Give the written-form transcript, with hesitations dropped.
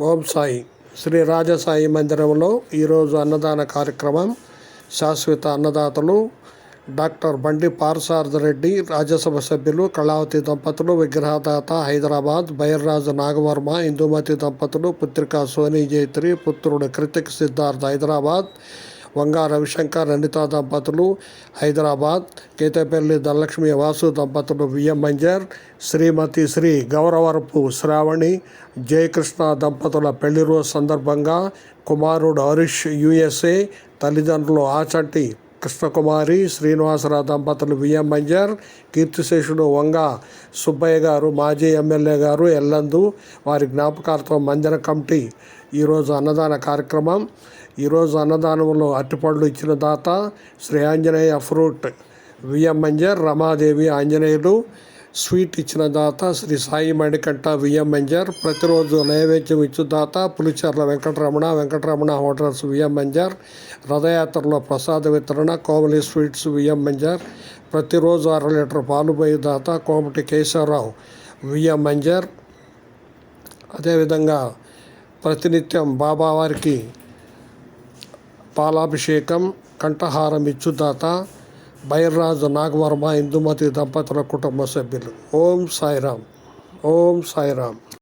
ఓం సాయి శ్రీ రాజసాయి మందిరంలో ఈరోజు అన్నదాన కార్యక్రమం. శాశ్వత అన్నదాతలు డాక్టర్ బండి పార్సారథి రెడ్డి, రాజ్యసభ సభ్యులు, కళావతి దంపతులు, విగ్రహదాత హైదరాబాద్, బైర్రాజు నాగవర్మ, ఇందుమతి దంపతులు, పుత్రిక సోనీ జైత్రి, పుత్రుడు కృతిక్ సిద్ధార్థ్ హైదరాబాద్, వంగా రవిశంకర్ అనిత దంపతులు హైదరాబాద్, కేతపల్లి ధనలక్ష్మి వాసు దంపతులు విఎం మంజర్, శ్రీమతి శ్రీ గౌరవరపు శ్రావణి జయకృష్ణ దంపతుల పెళ్లి రోజు సందర్భంగా కుమారుడు హరీష్ యుఎస్ఏ, తల్లిదండ్రులు ఆచంటి కృష్ణకుమారి శ్రీనివాసరావు దంపతులు విఎం మంజర్, కీర్తిశేషుడు వంగా సుబ్బయ్య గారు మాజీ ఎమ్మెల్యే గారు ఎల్లందు వారి జ్ఞాపకార్థం మందిర కమిటీ ఈరోజు అన్నదాన కార్యక్రమం. ఈరోజు అన్నదానంలో అరటిపళ్ళు ఇచ్చిన దాత Shri Anjaneya fruit VM మంజర్, Ramadevi Anjaneyulu. Sweet ఇచ్చిన దాత శ్రీ సాయి మణికంఠ విఎం మంజర్. ప్రతిరోజు నైవేద్యం ఇచ్చు దాత పులిచెర్ల వెంకటరమణ హోటల్స్ విఎం మంజర్. రథయాత్రలో ప్రసాద వితరణ కోమలి స్వీట్స్ విఎం మంజర్. ప్రతిరోజు 1/2 లీటర్ పాలు పోయి దాత కోమటి కేశవరావు విఎం మంజర్. అదేవిధంగా ప్రతినిత్యం బాబావారికి పాలాభిషేకం కంఠహారం ఇచ్చుదాత బైర్రాజు నాగవర్మ, ఇందుమతి దంపతుల కుటుంబ సభ్యులు. ఓం సాయిరామ్. ఓం సాయిరామ్.